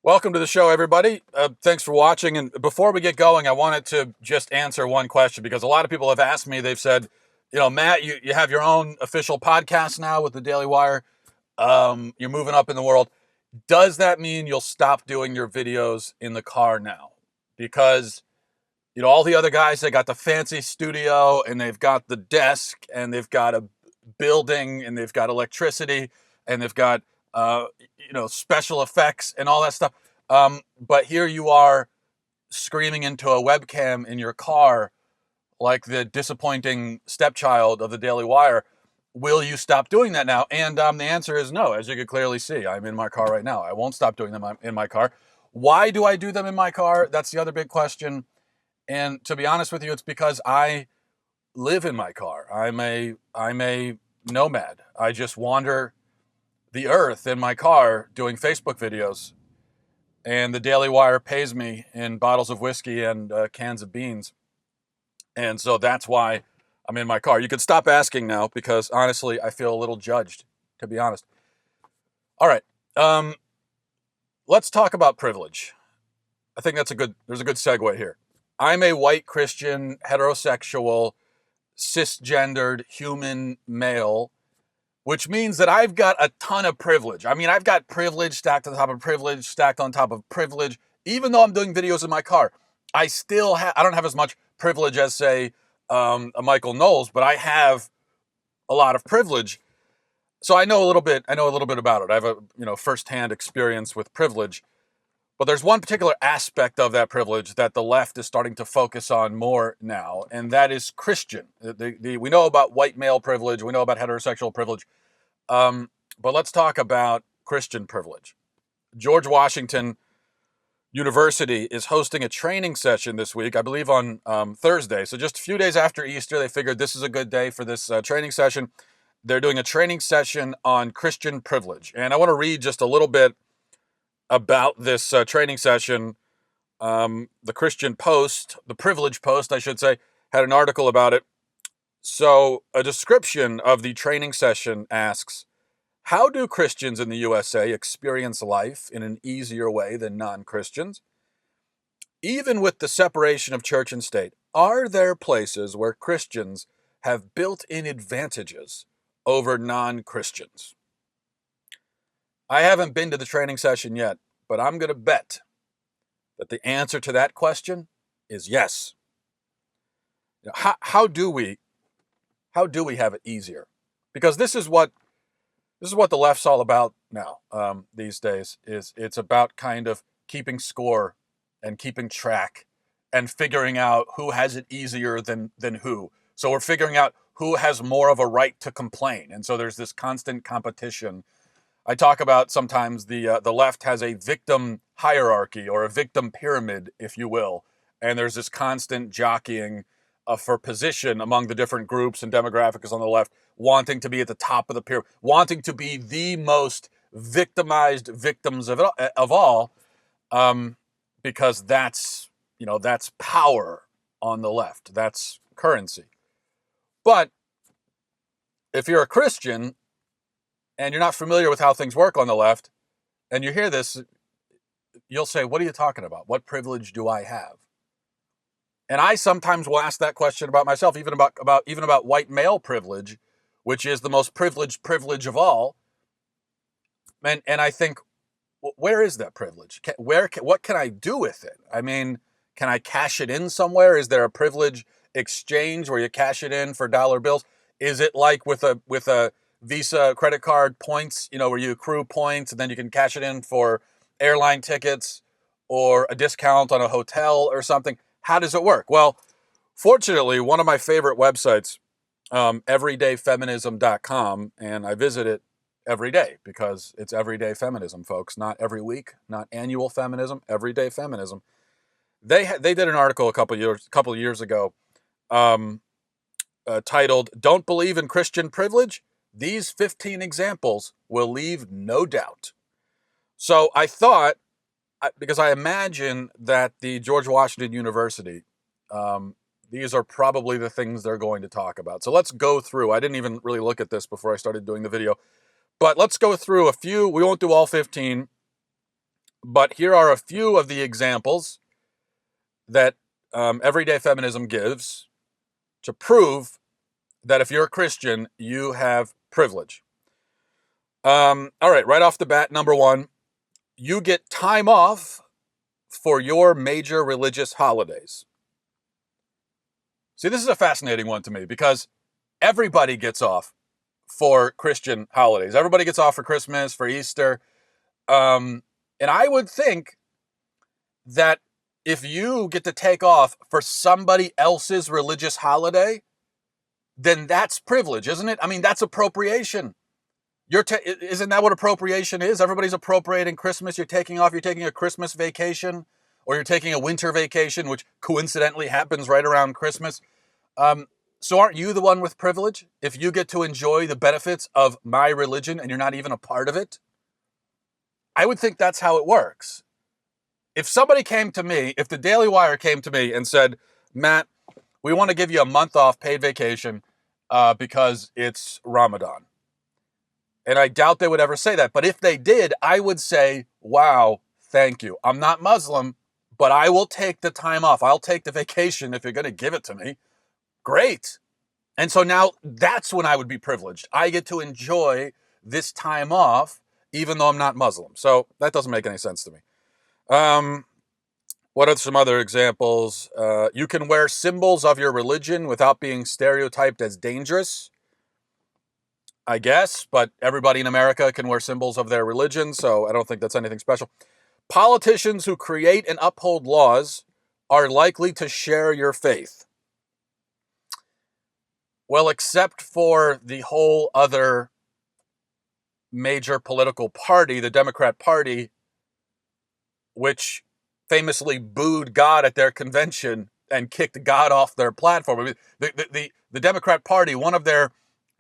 Welcome to the show, everybody. Thanks for watching. And before we get going, I wanted to just answer one question because a lot of people have asked me, they've said, Matt, you have your own official podcast now with the Daily Wire. You're moving up in the world. Does that mean you'll stop doing your videos in the car now? Because, all the other guys, they got the fancy studio and they've got the desk and they've got a building and they've got electricity and they've got special effects and all that stuff. But here you are screaming into a webcam in your car like the disappointing stepchild of the Daily Wire. Will you stop doing that now? And the answer is no. As you can clearly see, I'm in my car right now. I won't stop doing them in my car. Why do I do them in my car? That's the other big question. And to be honest with you, it's because I live in my car. I'm a nomad. I just wander the earth in my car doing Facebook videos, and the Daily Wire pays me in bottles of whiskey and cans of beans. And so that's why I'm in my car. You could stop asking now because honestly, I feel a little judged, to be honest. All right. Let's talk about privilege. I think there's a good segue here. I'm a white Christian, heterosexual, cisgendered human male, which means that I've got a ton of privilege. I mean, I've got privilege stacked on top of privilege, stacked on top of privilege. Even though I'm doing videos in my car, I don't have as much privilege as, say, a Michael Knowles, but I have a lot of privilege. So I know a little bit about it. I have a, firsthand experience with privilege. But there's one particular aspect of that privilege that the left is starting to focus on more now, and that is Christian. We know about white male privilege. We know about heterosexual privilege. But let's talk about Christian privilege. George Washington University is hosting a training session this week, I believe on Thursday. So just a few days after Easter, they figured this is a good day for this training session. They're doing a training session on Christian privilege. And I want to read just a little bit about this training session. The Christian Post, the Privilege Post, I should say, had an article about it. So a description of the training session asks, how do Christians in the USA experience life in an easier way than non-Christians? Even with the separation of church and state, are there places where Christians have built-in advantages over non-Christians? I haven't been to the training session yet, but I'm going to bet that the answer to that question is yes. How do we have it easier? Because this is what the left's all about now these days. It's about kind of keeping score and keeping track and figuring out who has it easier than who. So we're figuring out who has more of a right to complain, and so there's this constant competition. I talk about sometimes the left has a victim hierarchy or a victim pyramid, if you will, and there's this constant jockeying for position among the different groups and demographics on the left, wanting to be at the top of the pyramid, wanting to be the most victimized victims of all, because that's power on the left, that's currency. But if you're a Christian and you're not familiar with how things work on the left, and you hear this, you'll say, what are you talking about? What privilege do I have? And I sometimes will ask that question about myself, even about white male privilege, which is the most privileged privilege of all. And I think, where is that privilege? What can I do with it? I mean, can I cash it in somewhere? Is there a privilege exchange where you cash it in for dollar bills? Is it like with a Visa credit card points, where you accrue points and then you can cash it in for airline tickets or a discount on a hotel or something? How does it work? Well, fortunately, one of my favorite websites, everydayfeminism.com, and I visit it every day because it's everyday feminism, folks, not every week, not annual feminism, everyday feminism. They did an article a couple of years ago titled, "Don't Believe in Christian Privilege? These 15 examples will leave no doubt." So I thought, because I imagine that the George Washington University, these are probably the things they're going to talk about. So let's go through. I didn't even really look at this before I started doing the video, but let's go through a few. We won't do all 15. But here are a few of the examples that everyday feminism gives to prove that if you're a Christian, you have privilege. All right, right off the bat, number one, you get time off for your major religious holidays. See, this is a fascinating one to me because everybody gets off for Christian holidays. Everybody gets off for Christmas, for Easter. And I would think that if you get to take off for somebody else's religious holiday, then that's privilege, isn't it? I mean, that's appropriation. Isn't that what appropriation is? Everybody's appropriating Christmas. You're taking off. You're taking a Christmas vacation, or you're taking a winter vacation, which coincidentally happens right around Christmas. So aren't you the one with privilege if you get to enjoy the benefits of my religion and you're not even a part of it? I would think that's how it works. If somebody came to me, if the Daily Wire came to me and said, Matt, we want to give you a month off paid vacation because it's Ramadan. And I doubt they would ever say that. But if they did, I would say, wow, thank you. I'm not Muslim, but I will take the time off. I'll take the vacation if you're going to give it to me. Great. And so now that's when I would be privileged. I get to enjoy this time off, even though I'm not Muslim. So that doesn't make any sense to me. What are some other examples? You can wear symbols of your religion without being stereotyped as dangerous, I guess, but everybody in America can wear symbols of their religion, so I don't think that's anything special. Politicians who create and uphold laws are likely to share your faith. Well, except for the whole other major political party, the Democrat Party, which famously booed God at their convention and kicked God off their platform. I mean, the Democrat Party, one of their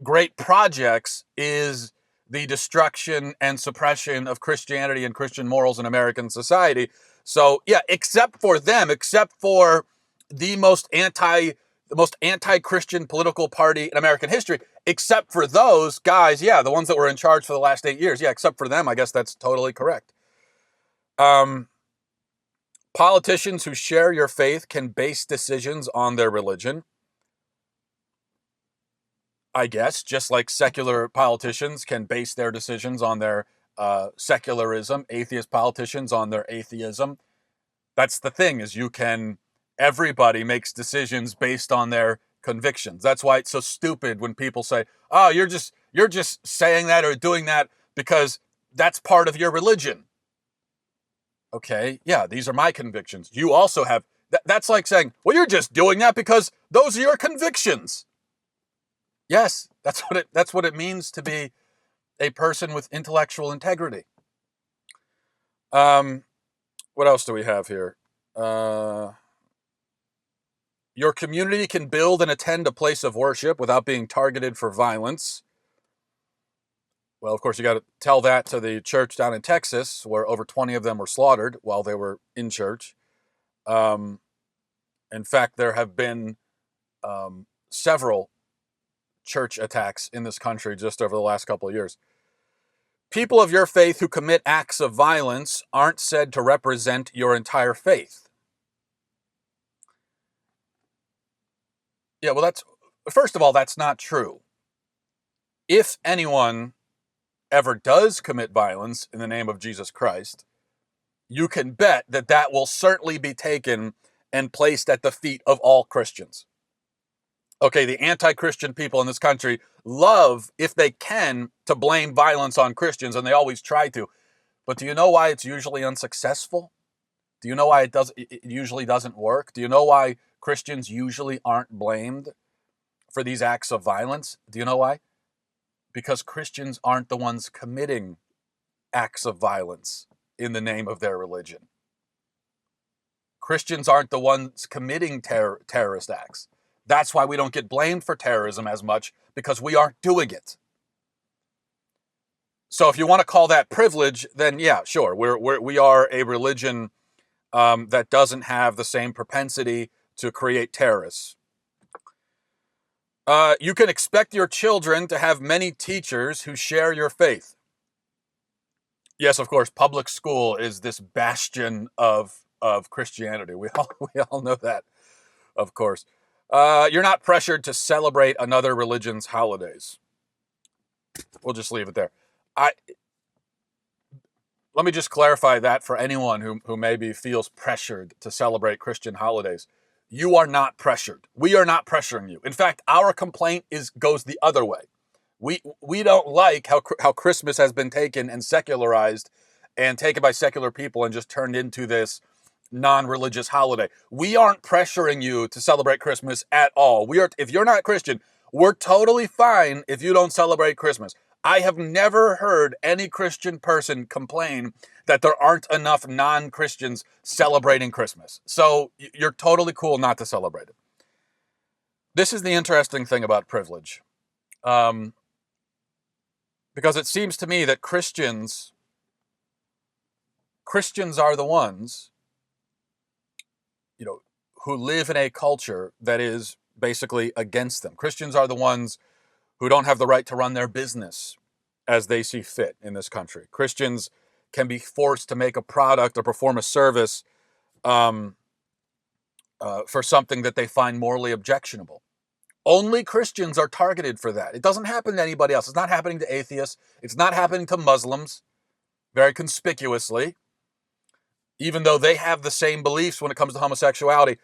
great projects is the destruction and suppression of Christianity and Christian morals in American society. So, yeah, except for them, except for the most anti-Christian political party in American history, except for those guys, yeah, the ones that were in charge for the last 8 years, yeah, except for them, I guess that's totally correct. Politicians who share your faith can base decisions on their religion. I guess, just like secular politicians can base their decisions on their secularism, atheist politicians on their atheism. That's the thing, is everybody makes decisions based on their convictions. That's why it's so stupid when people say, oh, you're just saying that or doing that because that's part of your religion. Okay, yeah, these are my convictions. You also have, that's like saying, well, you're just doing that because those are your convictions. Yes, that's what it means to be a person with intellectual integrity. What else do we have here? Your community can build and attend a place of worship without being targeted for violence. Well, of course, you got to tell that to the church down in Texas, where over 20 of them were slaughtered while they were in church. In fact, there have been several church attacks in this country just over the last couple of years. People of your faith who commit acts of violence aren't said to represent your entire faith. Yeah, well, first of all, that's not true. If anyone ever does commit violence in the name of Jesus Christ, you can bet that will certainly be taken and placed at the feet of all Christians. Okay, the anti-Christian people in this country love, if they can, to blame violence on Christians, and they always try to. But do you know why it's usually unsuccessful? Do you know why it usually doesn't work? Do you know why Christians usually aren't blamed for these acts of violence? Do you know why? Because Christians aren't the ones committing acts of violence in the name of their religion. Christians aren't the ones committing terrorist acts. That's why we don't get blamed for terrorism as much, because we aren't doing it. So if you want to call that privilege, then yeah, sure. We are a religion that doesn't have the same propensity to create terrorists. You can expect your children to have many teachers who share your faith. Yes, of course, public school is this bastion of Christianity. We all know that, of course. You're not pressured to celebrate another religion's holidays. We'll just leave it there. I Let me just clarify that for anyone who maybe feels pressured to celebrate Christian holidays. You are not pressured. We are not pressuring you. In fact, our complaint goes the other way. We don't like how Christmas has been taken and secularized and taken by secular people and just turned into this non-religious holiday. We aren't pressuring you to celebrate Christmas at all. If you're not Christian, we're totally fine if you don't celebrate Christmas. I have never heard any Christian person complain that there aren't enough non-Christians celebrating Christmas. So you're totally cool not to celebrate it. This is the interesting thing about privilege. Because it seems to me that Christians are the ones, who live in a culture that is basically against them. Christians are the ones who don't have the right to run their business as they see fit in this country. Christians can be forced to make a product or perform a service for something that they find morally objectionable. Only Christians are targeted for that. It doesn't happen to anybody else. It's not happening to atheists. It's not happening to Muslims, very conspicuously. Even though they have the same beliefs when it comes to homosexuality,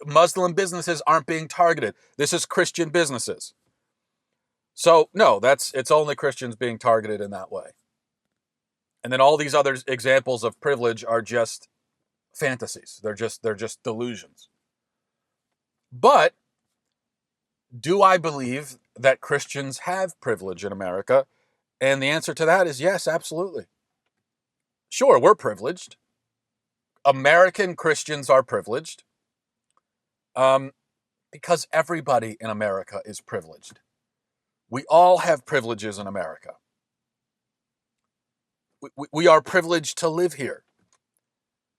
Muslim businesses aren't being targeted. This is Christian businesses. So, no, it's only Christians being targeted in that way. And then all these other examples of privilege are just fantasies. They're just delusions. But do I believe that Christians have privilege in America? And the answer to that is yes, absolutely. Sure, we're privileged. American Christians are privileged because everybody in America is privileged. We all have privileges in America. We are privileged to live here.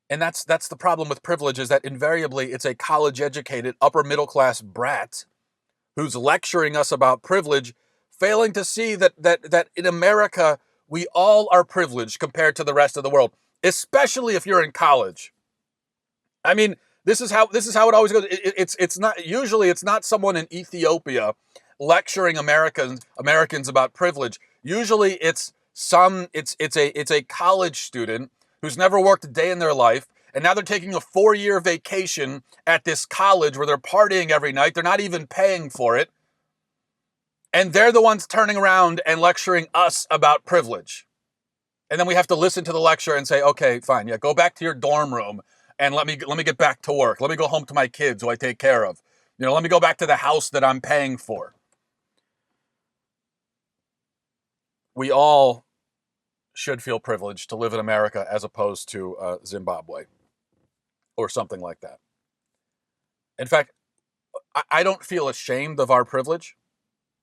And that's the problem with privilege, is that invariably it's a college-educated, upper-middle-class brat who's lecturing us about privilege, failing to see that in America, we all are privileged compared to the rest of the world, especially if you're in college. I mean, this is how it always goes. It's not someone in Ethiopia lecturing Americans about privilege. Usually it's a college student who's never worked a day in their life, and now they're taking a 4-year vacation at this college where they're partying every night. They're not even paying for it. And they're the ones turning around and lecturing us about privilege. And then we have to listen to the lecture and say, okay, fine, yeah, go back to your dorm room and let me get back to work. Let me go home to my kids who I take care of. Let me go back to the house that I'm paying for. We all should feel privileged to live in America as opposed to Zimbabwe or something like that. In fact, I don't feel ashamed of our privilege,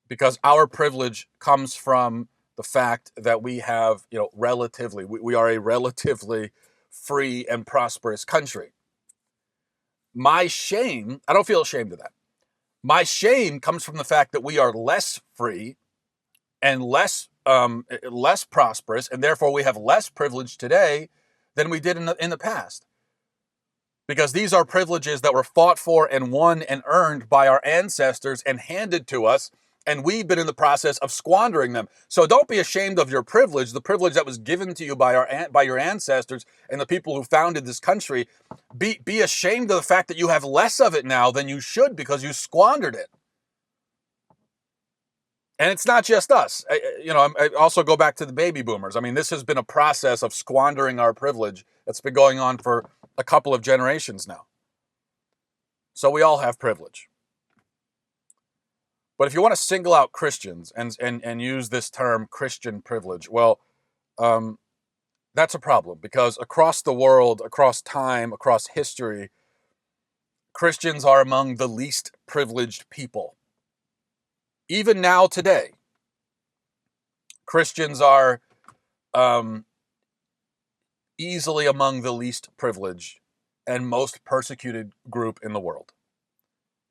because our privilege comes from the fact that we have, we are a relatively free and prosperous country. My shame, I don't feel ashamed of that. My shame comes from the fact that we are less free and less prosperous, and therefore we have less privilege today than we did in the past. Because these are privileges that were fought for and won and earned by our ancestors and handed to us, and we've been in the process of squandering them. So don't be ashamed of your privilege, the privilege that was given to you by your ancestors and the people who founded this country. Be ashamed of the fact that you have less of it now than you should, because you squandered it. And it's not just us. I also go back to the baby boomers. I mean, this has been a process of squandering our privilege that's been going on for a couple of generations now. So we all have privilege. But if you want to single out Christians and use this term Christian privilege, well, that's a problem, because across the world, across time, across history, Christians are among the least privileged people. Even now today, Christians are easily among the least privileged and most persecuted group in the world.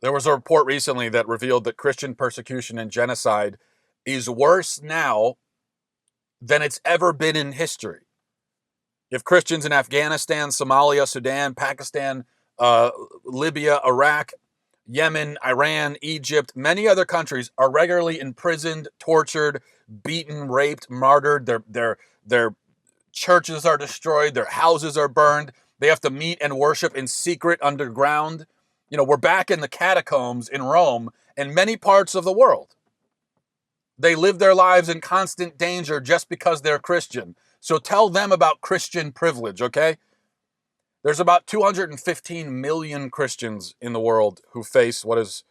There was a report recently that revealed that Christian persecution and genocide is worse now than it's ever been in history. If Christians in Afghanistan, Somalia, Sudan, Pakistan, uh, Libya, Iraq, Yemen, Iran, Egypt, many other countries are regularly imprisoned, tortured, beaten, raped, martyred. Their churches are destroyed. Their houses are burned. They have to meet and worship in secret underground. We're back in the catacombs in Rome and many parts of the world. They live their lives in constant danger just because they're Christian. So tell them about Christian privilege, okay? There's about 215 million Christians in the world who face what is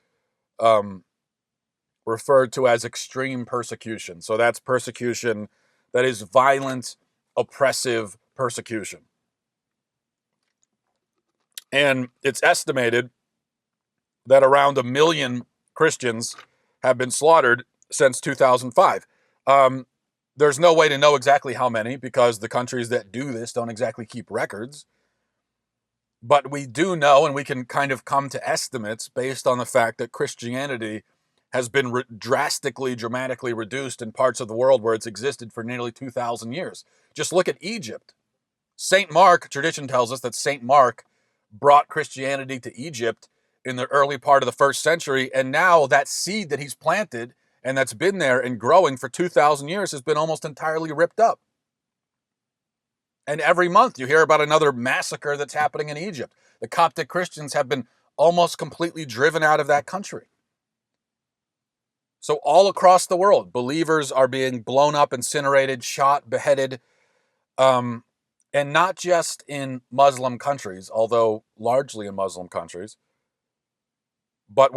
referred to as extreme persecution. So that's persecution that is violent, oppressive persecution. And it's estimated that around 1 million Christians have been slaughtered since 2005. There's no way to know exactly how many because the countries that do this don't exactly keep records. But we do know, and we can kind of come to estimates based on the fact that Christianity has been dramatically reduced in parts of the world where it's existed for nearly 2,000 years. Just look at Egypt. St. Mark, tradition tells us that St. Mark brought Christianity to Egypt in the early part of the 1st century, and now that seed that he's planted and that's been there and growing for 2,000 years has been almost entirely ripped up. And every month you hear about another massacre that's happening in Egypt. The Coptic Christians have been almost completely driven out of that country. So all across the world, believers are being blown up, incinerated, shot, beheaded, and not just in Muslim countries, although largely in Muslim countries, but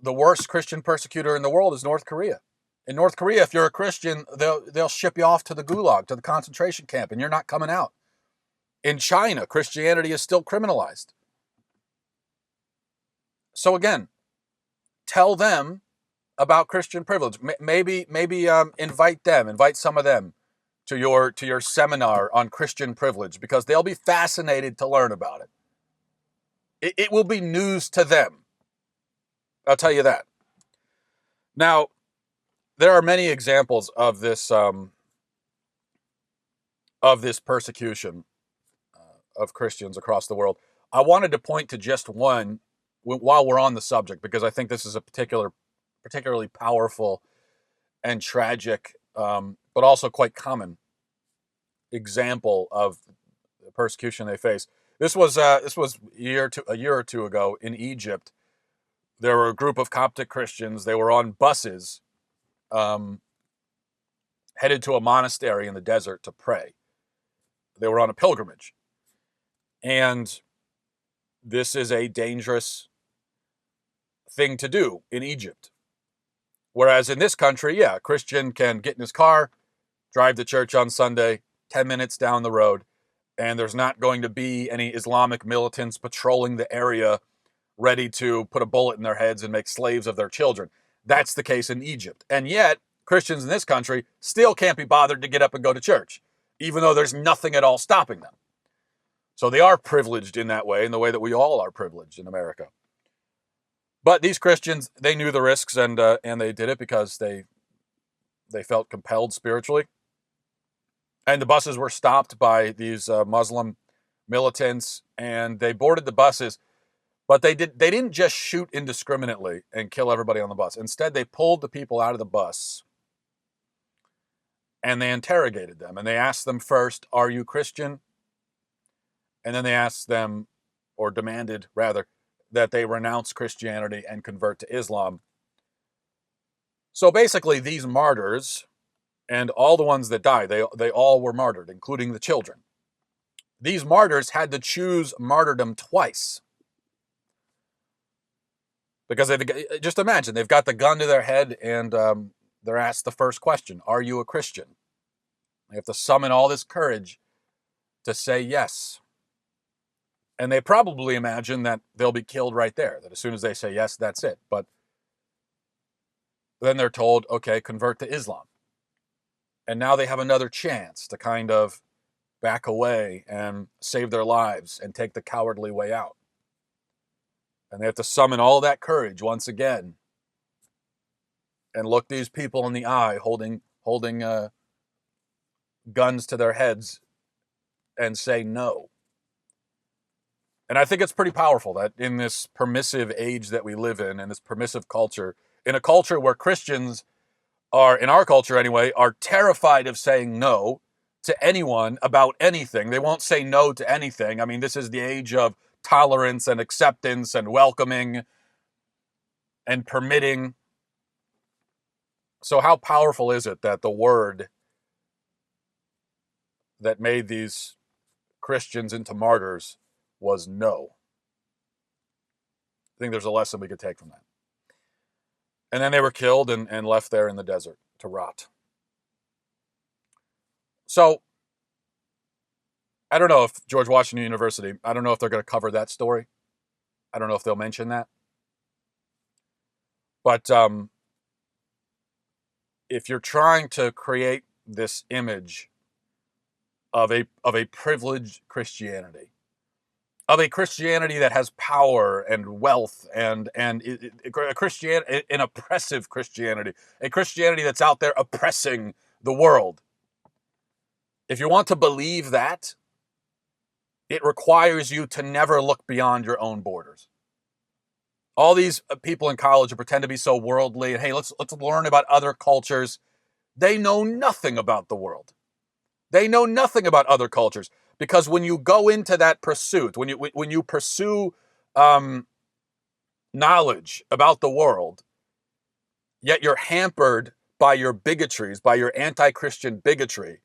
the worst Christian persecutor in the world is North Korea. In North Korea, if you're a Christian, they'll ship you off to the gulag, to the concentration camp, and you're not coming out. In China, Christianity is still criminalized. So again, tell them about Christian privilege. Maybe invite some of them to your seminar on Christian privilege because they'll be fascinated to learn about it. It will be news to them. I'll tell you that. Now, there are many examples of this persecution of Christians across the world. I wanted to point to just one while we're on the subject because I think this is a particularly powerful and tragic, but also quite common example of the persecution they face. This was a year or two ago in Egypt. There were a group of Coptic Christians. They were on buses, headed to a monastery in the desert to pray. They were on a pilgrimage. And this is a dangerous thing to do in Egypt. Whereas in this country, a Christian can get in his car, drive to church on Sunday, 10 minutes down the road, and there's not going to be any Islamic militants patrolling the area ready to put a bullet in their heads and make slaves of their children. That's the case in Egypt. And yet, Christians in this country still can't be bothered to get up and go to church, even though there's nothing at all stopping them. So they are privileged in that way, in the way that we all are privileged in America. But these Christians, they knew the risks and they did it because they felt compelled spiritually. And the buses were stopped by these Muslim militants, and they boarded the buses. But they didn't just shoot indiscriminately and kill everybody on the bus. Instead, they pulled the people out of the bus and they interrogated them. And they asked them first, "Are you Christian?" And then they asked them, or demanded rather, that they renounce Christianity and convert to Islam. So basically, these martyrs and all the ones that died, they all were martyred, including the children. These martyrs had to choose martyrdom twice. Because just imagine, they've got the gun to their head and they're asked the first question, "Are you a Christian?" They have to summon all this courage to say yes. And they probably imagine that they'll be killed right there, that as soon as they say yes, that's it. But then they're told, okay, convert to Islam. And now they have another chance to kind of back away and save their lives and take the cowardly way out. And they have to summon all that courage once again and look these people in the eye holding guns to their heads and say no. And I think it's pretty powerful that in this permissive age that we live in this permissive culture, in a culture where Christians are, in our culture anyway, are terrified of saying no to anyone about anything. They won't say no to anything. I mean, this is the age of tolerance and acceptance and welcoming and permitting. So how powerful is it that the word that made these Christians into martyrs was no? I think there's a lesson we could take from that. And then they were killed and left there in the desert to rot. So, I don't know if George Washington University, I don't know if they're going to cover that story. I don't know if they'll mention that. But if you're trying to create this image of a privileged Christianity, of a Christianity that has power and wealth and a Christianity, an oppressive Christianity, a Christianity that's out there oppressing the world. If you want to believe that, it requires you to never look beyond your own borders. All these people in college who pretend to be so worldly and hey, let's learn about other cultures. They know nothing about the world. They know nothing about other cultures. Because when you go into that pursuit, when you pursue knowledge about the world, yet you're hampered by your bigotries, by your anti-Christian bigotry,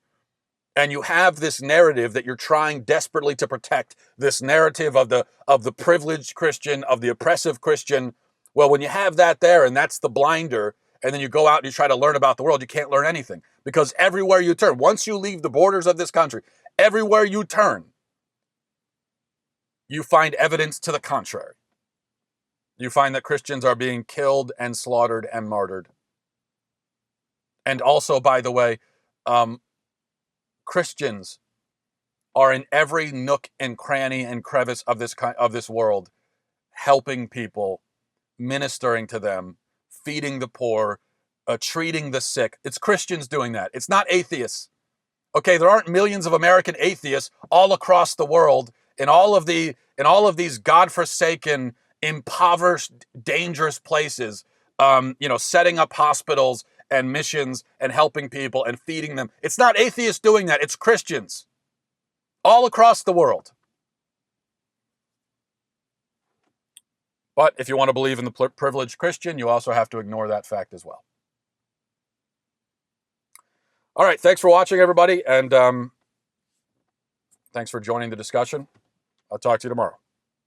and you have this narrative that you're trying desperately to protect, this narrative of the privileged Christian, of the oppressive Christian. Well, when you have that there, and that's the blinder, and then you go out and you try to learn about the world, you can't learn anything. Because everywhere you turn, once you leave the borders of this country, everywhere you turn, you find evidence to the contrary. You find that Christians are being killed and slaughtered and martyred. And also, by the way, Christians are in every nook and cranny and crevice of this world, helping people, ministering to them, feeding the poor, treating the sick. It's Christians doing that. It's not atheists. Okay, there aren't millions of American atheists all across the world in all of these godforsaken, impoverished, dangerous places, setting up hospitals and missions and helping people and feeding them. It's not atheists doing that. It's Christians all across the world. But if you want to believe in the privileged Christian, you also have to ignore that fact as well. All right, thanks for watching, everybody, and thanks for joining the discussion. I'll talk to you tomorrow.